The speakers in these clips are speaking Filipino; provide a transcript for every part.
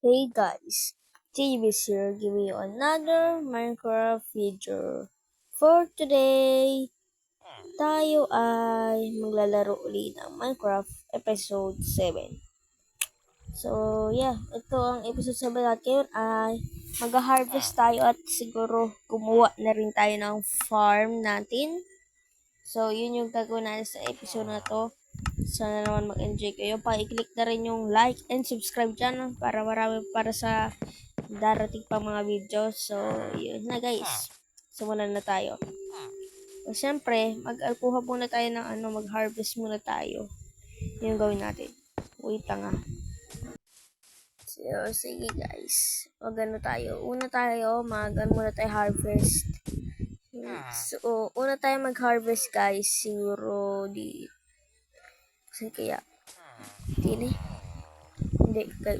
Hey guys, TV's here giving you another Minecraft video. For today, tayo ay maglalaro ulit ng Minecraft Episode 7. So yeah, ito ang Episode 7 natin ngayon ay mag-harvest tayo at siguro gumawa na rin tayo ng farm natin. So yun yung gagawin natin sa episode na to. Sana naman mag-enjoy kayo. Pa-click na rin yung like and subscribe dyan para marami para sa darating pa mga videos. So, yun na guys. Simulan na tayo. So, syempre, mag-alkuha muna tayo ng mag-harvest muna tayo. Yun gawin natin. Wait lang ah. So, sige guys. Tayo. Una tayo, muna tayo harvest. So, una tayo mag-harvest guys. Siguro kasi kaya, hindi.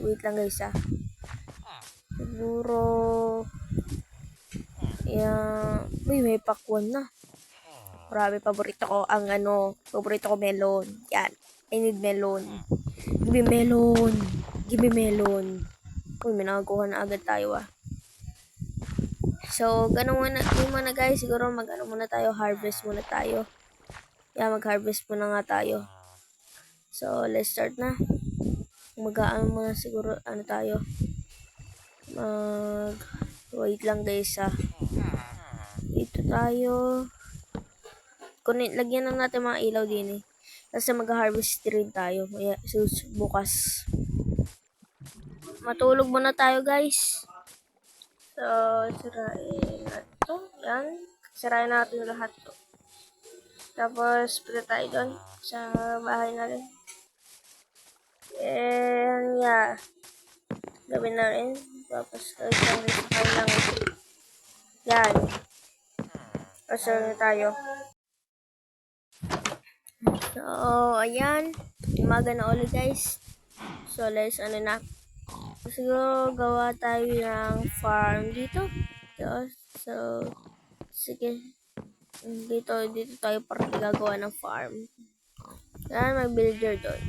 Wait lang guys ah. Siguro, uy, may pakwan na. Grabe, paborito ko melon. Yan. I need melon. Give me melon. Give me melon. Uy, may nakakuha na agad tayo ah. So, ganun muna guys. Siguro muna tayo. Harvest muna tayo. Mag-harvest muna nga tayo. So, let's start na. Muna siguro, tayo. Wait lang guys ah. Dito tayo. Lagyan na natin mga ilaw din eh. Kasi mag-harvest rin tayo. Bukas. Matulog muna tayo guys. So, sirain natin to. Yan. Sirain natin lahat to. Tapos, punta tayo doon sa bahay natin. And, yeah. Gawin na rin. Tapos, gawin na rin sa kanilang. Yan. Pasal na tayo. So, ayan. Umaga na ulit guys. So, let's siguro gawa tayo ng farm dito. So, sige. Dito tayo para gagawa ng farm. Ayan, may builder doon.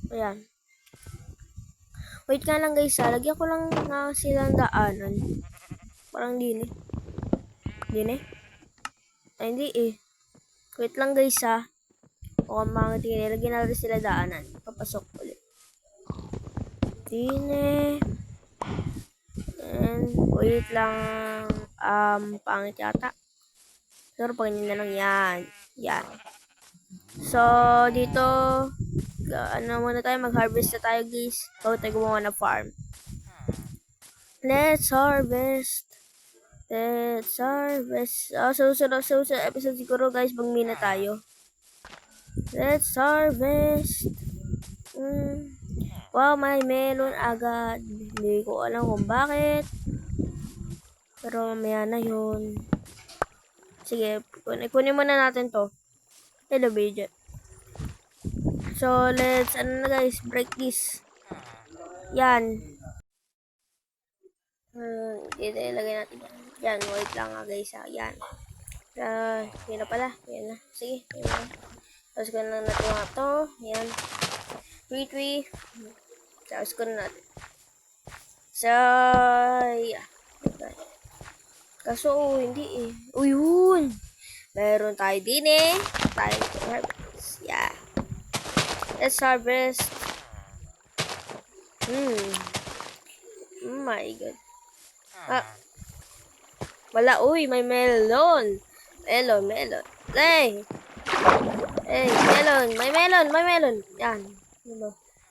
Ayan. Wait nga lang guys ha. Lagyan ko lang na silang daanan. Parang din eh. Ay, hindi eh. Wait lang guys ha. O mga tingin, lagyan natin sila daanan. Papasok ulit. Dine. And wait lang. Pangit yata. Pero pangin na lang yan. Yan. So, dito, muna tayo, mag-harvest na tayo guys. Bago tayo gumawa ng farm. Let's harvest. Susunod episode siguro guys, magmina tayo. Let's harvest. Wow, may melon agad. Hindi ko alam kung bakit. Pero mamaya na yun. Sige, kunin muna natin to. Hello, Bridget. So, let's, na guys, break this. Yan. Dito ilagay natin yan. Yan, wait lang nga guys ha. Yan. Yan na pala. Yan na. Sige, yan na. Tapos ko na natin nga to. Yan. 3. Tapos ko na natin. So, yeah. Kaso, hindi eh. Yun. Meron tayo din eh. Tayo to harvest. Yeah. Let's harvest. Oh my god. Wala. Uy, may melon. Melon. Hey, melon. May melon. Yan.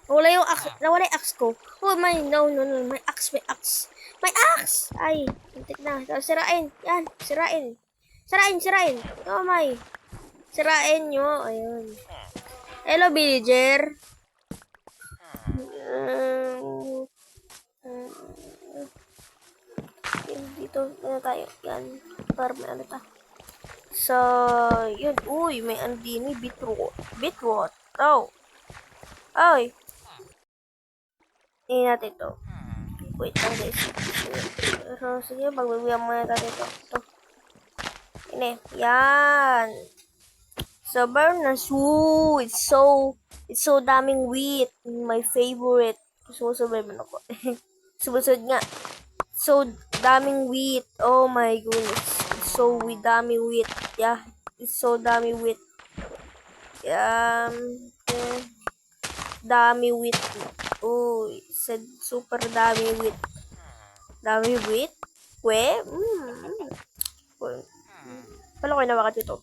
Nawala yung axe ko. Oh, no. May axe. Ay, tintik na. Tapos sirain. Yan, sirain. Oh my. Sirain nyo. Ayun. Hello, villager. Dito tayo. Yan. Para may ta. So, yun. Uy, may andini. Beetroot. Oh. Ay. Hindi natin ito. Wait lang guys. So, sige. Pagbibigyan muna natin ito. Ini. Yan. So, burn na. It's so daming wheat. My favorite. Sumusurvive man ako. Sumusod nga. So, daming wheat. Oh my goodness. It's so dami wheat. Yeah. It's so dami wheat. Eh, dami wheat. Oh, said super dami wheat. Dami wheat? Paano kayo nawakat ito?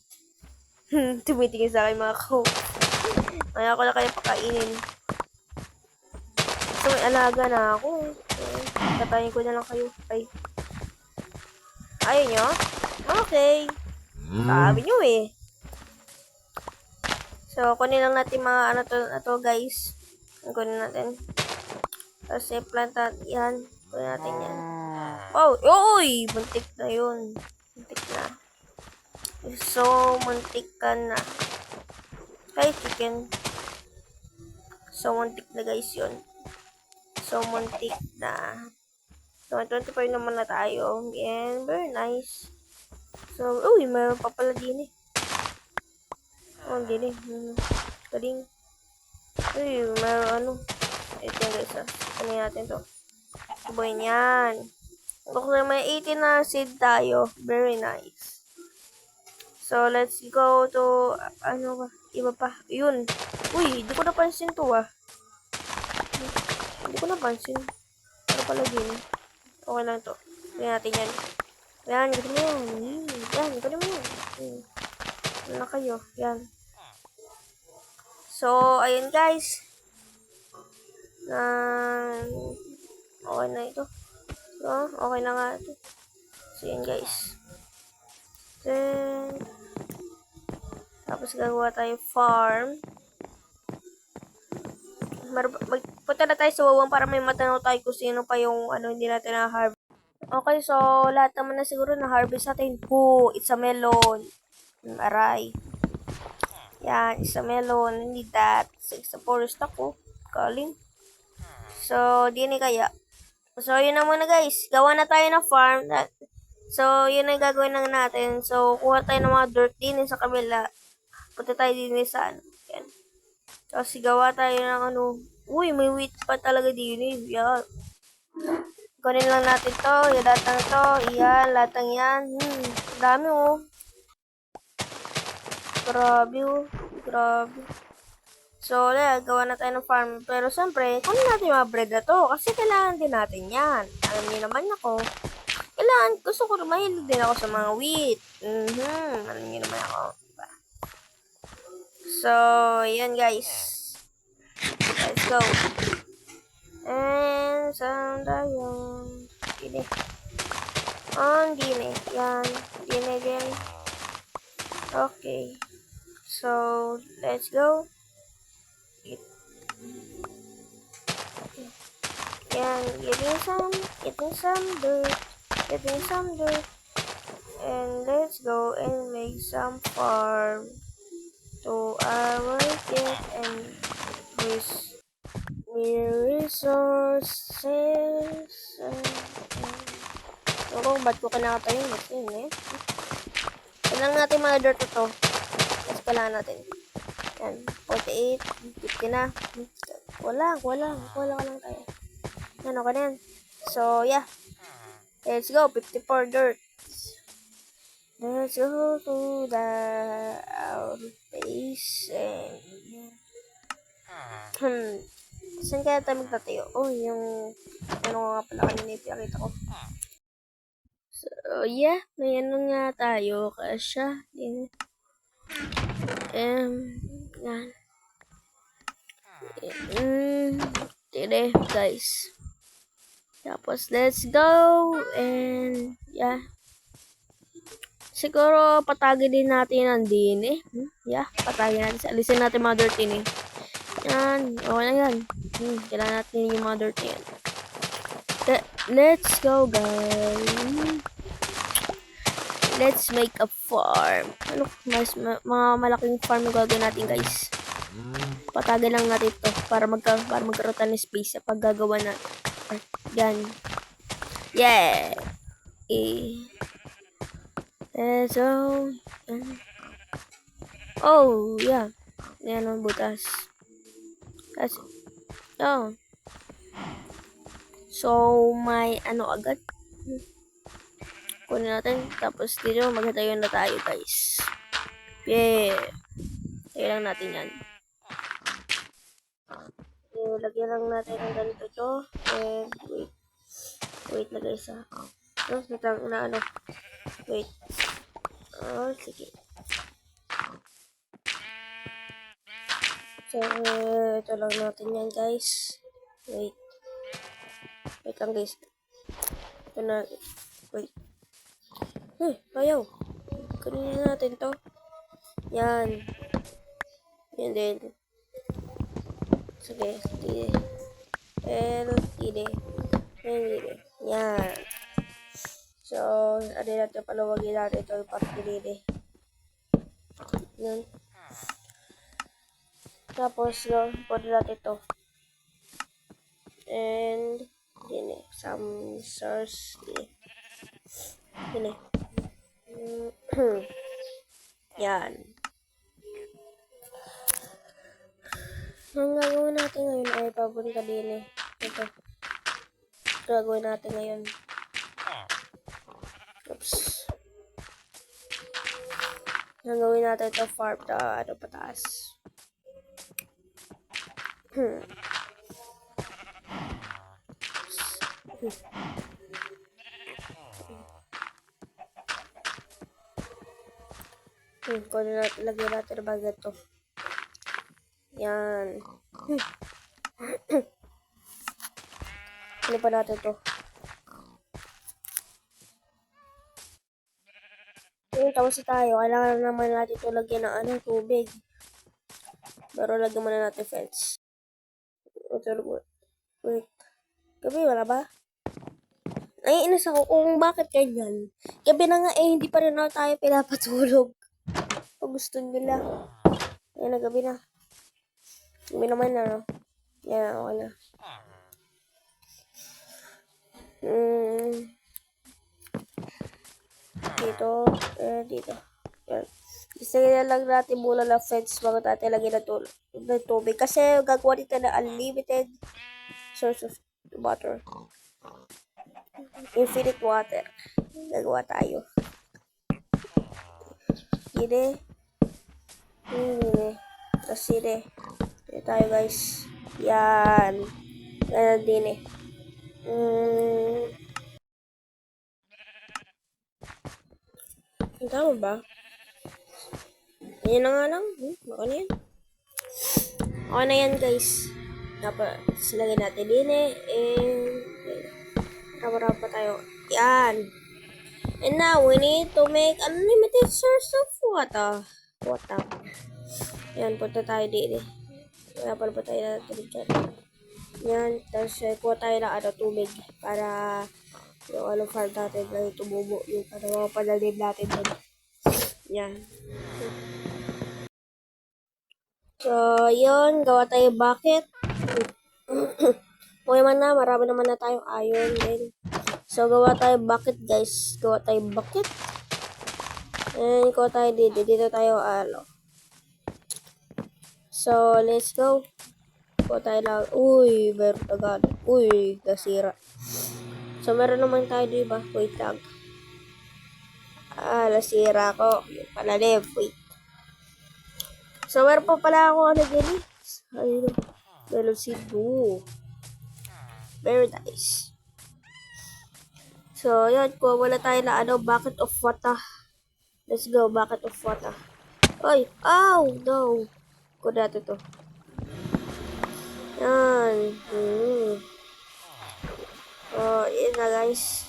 Tumitingin sa akin mga ko. Kaya ko na kayo pakainin. So, may alaga na ako. Tatayin ko na lang kayo. Ay. Ayaw nyo? Okay. Sabi nyo eh. So, kunin lang natin mga ano to guys. Kunin natin. Tapos, plant natin yan. Kunin natin yan. Oh, uy! Muntik na yun. Muntik na. So, muntik ka na. Kay chicken. So, muntik na guys yun. So, muntik na. So, 25 naman na tayo. And, very nice. So, uy, mayroon pa pala din eh. Oh, din eh. Galing. Uy, mayroon ano. Ito guys ah. Ano natin to? Subuhin yan. Okay, may 18 na seed tayo. Very nice. So, let's go to, ano ba? Iba pa. Yun. Uy, hindi ko napansin to ah. Hindi ko napansin. Ano pala din? Okay lang to. Gawin natin yan. Yan, gawin mo yan. Yan, gawin mo yan. Ano na kayo? Yan. So, ayun guys. Okay na ito. So, okay na nga ito. So, yan guys. Then, tapos gagawa tayo farm. Punta na tayo sa wawang para may matanaw tayo kung sino pa yung hindi natin na-harvest. Okay, so lahat naman na siguro na-harvest natin. It's a melon. Aray. Yan, it's a melon. Need that. Sa forest ako. Calling. So, di na kaya. So, yun na muna guys. Gawa na tayo ng farm. So, yun ang gagawin lang natin. So, kuha tayo ng mga dirt din sa kabila. Punta tayo din sa yan. Tapos, gawa tayo ng Uy, may wheat pa talaga din eh. Yan. Kunin lang natin to. Yung lahat ng to. Yan, lahat ng yan. Dami oh. Grabe oh. Grabe. So, gawa na tayo ng farm. Pero, siyempre, kunin natin yung mga bread na to. Kasi kailangan din natin yan. Alam niyo naman ako. Gusto ko mahilig din ako sa mga wheat. Alam niyo naman ako. Diba? So, yan guys. Let's go. And, saan tayo? Dine. Dine. Yan. Dine din. Okay. So, let's go. Yan. Getting some dirt. And let's go and make some farm to our get and resources. Ba't ko kinakata yun? Kailangan natin mga dirt ito. Tapos kailangan natin. Yan. 48. 50 na. Wala lang tayo. Yan, okay na yan. So, yeah. Let's go. 54 dirt. Let's go to our base. Saan kaya tayo magtatayo? Oh, yung nga pala kanina ipakita ko. So, yeah. May nga tayo. Kasya. Yan. Tire, guys. Tapos, let's go. And, yeah. Siguro, patagin din natin ang din eh. Yeah, patagin natin. Alisin natin mga dirt din eh. Yan. Okay na yan. Kailangan natin yung mga dirt yan. Let's go, guys. Let's make a farm. Mga malaking farm na gagawin natin, guys. Patagin lang natin ito para magkaroon tayo ng space sa paggagawa natin. Yan. Yeah. So, oh, yeah. Yan ang butas. Kasi, So, may ano agad. Kunin natin. Tapos dito, magtatayo na tayo, guys. Yeah. Tayo lang natin yan. Lagyan lang natin ng ganito to. And, wait. Wait na, guys, ha. Tapos, na ano. Wait. Oh, sige. So, ito lang natin yan, guys. Wait. Wait lang, guys. Ito na. Wait. Ayaw. Kunin natin to. Yan. Yan din. Sige. Tide. Tide. Tide. Yan. So, ano natin, palawagin natin ito yung pagpilili. Yan. Tapos, pwede natin ito. And, din eh. Some source. Din eh. Yan. Ang gagawin natin ngayon ay papunta din eh. Ito. Gagawin natin ngayon. Oops. Gagawin natin ito farm na ano pataas. Kung lagyan natin na bagay ito. Yan. Ano pa natin ito? Tapos tayo, kailangan naman natin ito lagyan ng tubig. Pero lagyan muna natin fence. Wait. Gabi wala ba? Naiinis ako kung bakit ganyan. Gabi na nga hindi pa rin tayo pinapatulog. Pag gusto nila. Ayan na, gabi na. Gabi naman na, no? Yan, okay na. Dito. Dito. Yan. Gusto nila lang natin muna na fence bago natin lagyan ng tubig. Kasi gagawa dito na unlimited source of water. Infinite water. Gagawa tayo. Gini. Tapos sini. Dito tayo, guys. Yan. Ganyan din eh. Tama ba? Yan na nga lang. Baka na yan. Okay na yan, guys. Dapat silagay natin din eh. Rapa pa tayo. Yan. And now, we need to make unlimited source of water. Yan, punta tayo din eh. Kaya pala pa tayo natin dyan. Yan, tapos kuha tayo ng tubig para yung farm natin na tumubo yung panalim natin dyan. Yan. So, yun, gawa tayo bucket. Okay man na, marami naman na tayong iron din. So, gawa tayo bucket, guys. Gawa tayo bucket. And, gawa tayo dito. Dito tayo, So, let's go. Gawa tayo lang. Uy, meron agad. Uy, nasira. So, meron naman tayo, diba? Wait lang. Nasira ko. Palalim. Wait. So, meron pa pala ako dyan eh. Ayun. Melon seed 2. Very nice. So, yan. Kuha wala tayo na bucket of water. Let's go, bucket of water. Oy! Ow! No! Kuha natin to. Yan. Oh, yun na, guys.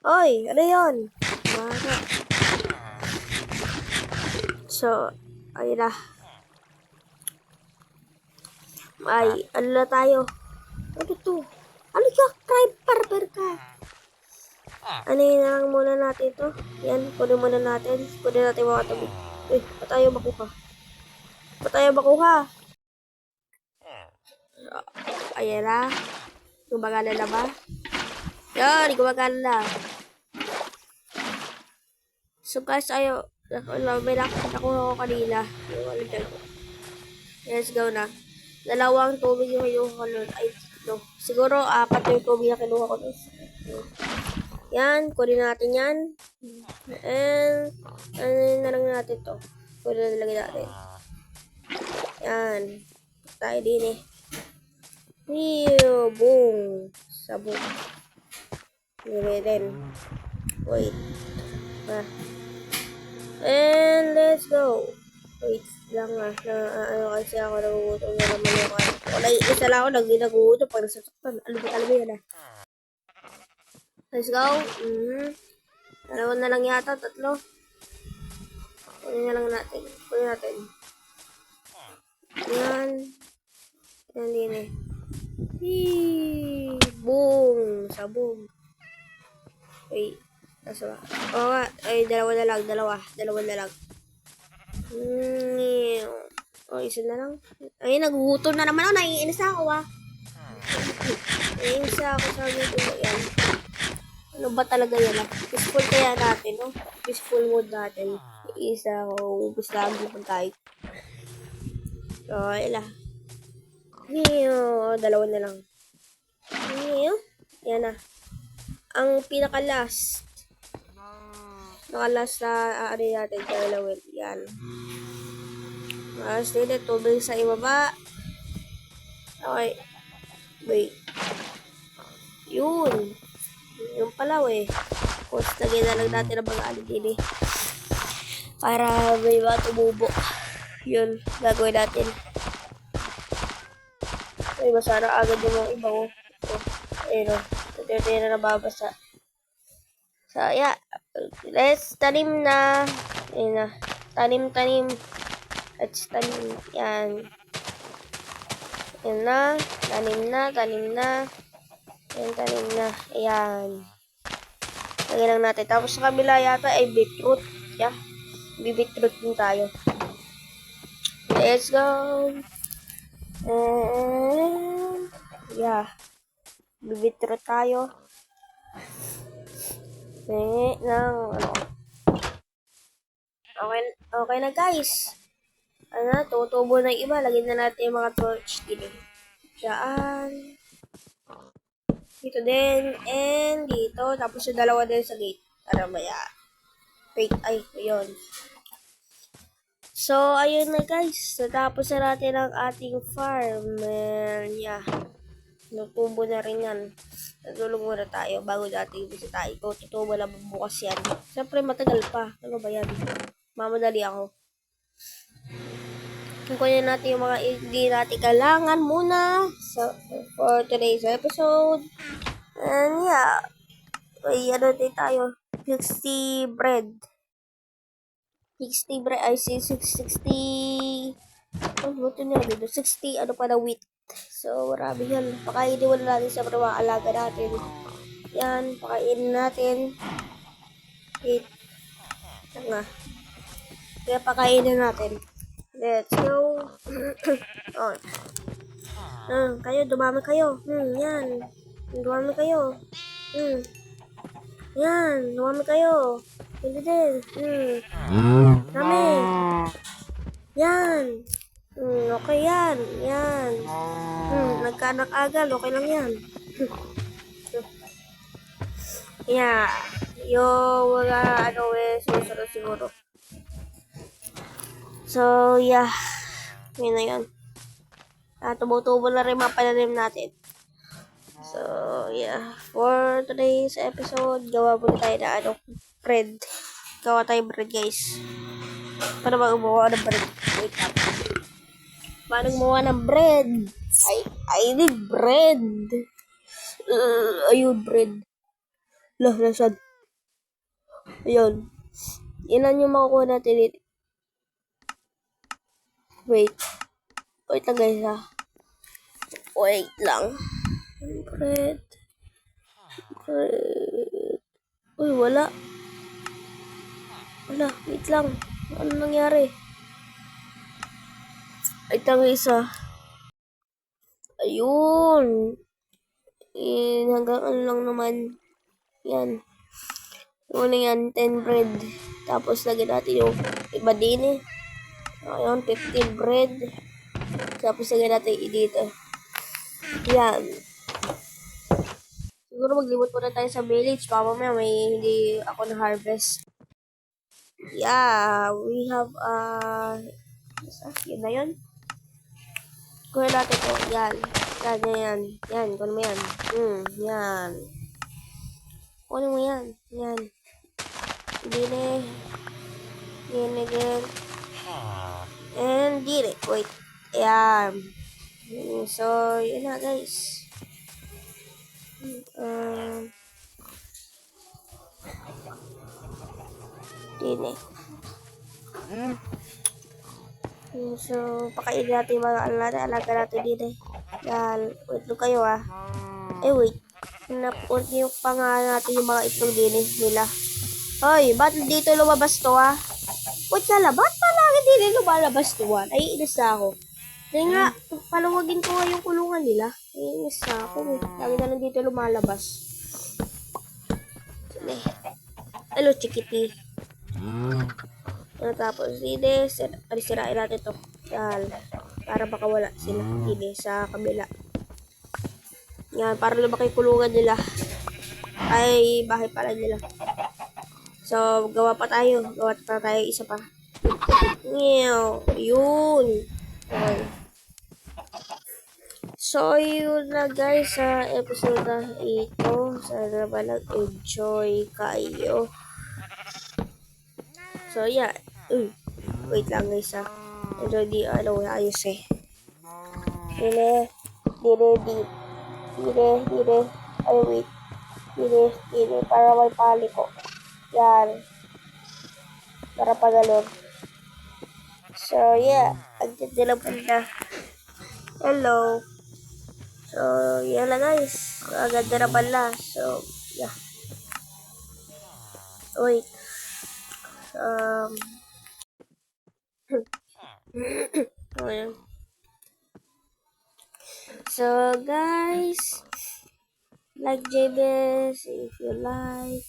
Oy! Ano yun? So, ayun na. Ay, ano na tayo? Ano to? Ano yung barber ka? Ano yun na lang muna natin to? Yan, kunin muna natin. Kunin natin mga tubig. Uy, patayo makuha. Patayo makuha. Ayan na. Gumagana na ba? Yan, gumagana na. So guys, may nakita ko kanina. Let's go na. Dalawang tubig yung kinuha ko nun. Ay, no. Siguro, 4 yung tubig na kinuha ko nun. Yan, kunin natin yan. And, ano na lang natin to. Kunin na lagay natin. Yan. Tayo din eh. Boom. Sabog. Lagay din. Wait. And let's go. Wait lang ano kasi ako nagugutom na naman yung ano. Isa lang ako nagugutom pag nasasaktan. Ano ba talaga yan Let's go. Dalawa na lang yata, 3. Kunin na lang natin. Kunin natin. Yan. Yan din eh. Boom. Sabog. Wait. Nasa ba? Oo nga. Ay, dalawa na lang. Dalawa na lang. Isa na lang. Ay, nagugutom na naman ako. Naiinis ako Naiinis ako sa gutom. Yan. Ano ba talaga yan Peaceful kaya natin, no? Peaceful mode natin. Isa ako. Ubus lagi pag kahit. So, ila. Dalawa na lang. Yan na. Ang pinaka-last. Naka-last na aari natin dalawin. Yan. Last din. Tubig sa ibaba. Okay. Wait. Yun. Yung pala Tapos lagyan na lang natin ang mga alin para may mga tumubo. Yun. Gagawin natin. Ay, masara agad yung mga iba Ayun Ito na nababasa. So, yeah. Let's tanim na. Ayun na. Tanim. Let's tanim. Yan. Yan na. Tanim na. Yan, tanim na. Ayan. Lagyan lang natin. Tapos sa kabila yata ay beetroot. Yeah. Beetroot din tayo. Let's go. And, yeah. Beetroot tayo. Okay na guys. Tutubo na yung iba. Lagyan na natin yung mga torch din. Diyan. Dito din. And dito. Tapos yung dalawa din sa gate. Para maya. Wait. Ay, ayun. So, ayun na guys. Natapos na natin ang ating farm. And yeah. Natubo na rin yan. Natulog muna tayo bago natin ibisa tayo. Tutubo na bukas yan. Siyempre matagal pa. Ano ba yan? Mamadali ako. Kunin natin yung mga hindi natin kailangan muna for today's episode. And yeah. Ay, din tayo. 60 bread. 60 bread. Ay, 60. Ano ito nyo dito? 60 ano pa na wheat. So, marami yan. Pakainin wala natin sa mga alaga natin. Yan, pakainin natin. Wait. Nga. Kaya pakainin natin. Let's go. Kayo, dumami kayo. Yan. Dumami kayo. Yan, dumami kayo. Hindi din. Dami. Yan. Okay yan. Yan. Nagkaanak agad. Okay lang yan. Yeah. Yung mga susunod siguro. So, yeah. Yun na yun. Tubo-tubo na rin mga pananim natin. So, yeah. For today's episode, gawa muna tayo na bread. Gawa tayo bread, guys. Paano ba gumawa ng bread? Wait up. Paano gumawa ng bread? I need bread. Ayun, bread. Nasaan? Ayun. Ilan yung makukuha natin dito? Wait lang guys Wait lang. Bread. Uy, wala. Wait lang. Ano nangyari? Wait lang isa. Ayun. Hanggang ano lang naman. Yan. Una yan, 10 bread. Tapos lagyan natin yung iba din Ayun, 15 bread. Tapos lagyan natin dito. Yan. Siguro maglibot muna tayo sa village. Baka mamaya may hindi ako na-harvest. Yeah, we have, yun na yun. Kuha natin to. Yan. Yan. Yan, kuha mo yan. Yan. Kuha mo yan. Yan. Dine. Yan again. And dine. Wait. Yan. So, yun na guys. Dine. So, pakainin natin yung mga alaga natin dine. Yan. Wait lang kayo wait. Naport yung pangalan natin yung mga itlog dine nila. Hoy, ba't dito lumabas to Wait kala, ba't palagi din lumalabas to Naiinis na ako. Dahil nga, palawagin ko yung kulungan nila. Naiinis na ako Lagi na lang dito lumalabas. Sige. Hello, Chikiti. Tapos, sirain natin to. Yan. Para baka wala sila. Dine sa kabila. Yan, para lumaki kulungan nila. Ay, bahay pala nila. So, gawa pa tayo isa pa. Yun. Okay. So, yun na guys sa episode na ito. Sana ba nag-enjoy kayo. So, yeah. Wait lang guys Medyo ayos Dire. Ay, wait. Dire. Para may pali ko. Yan. Para pagalon. So, yeah. Ang ganda lang na. Hello. So, yan lang guys. Ang ganda na pala. So, yeah. Wait. Okay. So, guys. Like JBS if you like.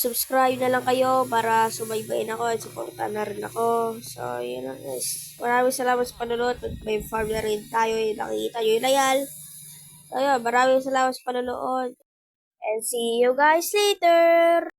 Subscribe na lang kayo para subaybayin ako at supportan na rin ako. So, yun lang guys. Maraming salamat sa panonood. May farm na rin tayo. Nakikita nyo yung layal. So, yun. Maraming salamat sa panonood. And see you guys later!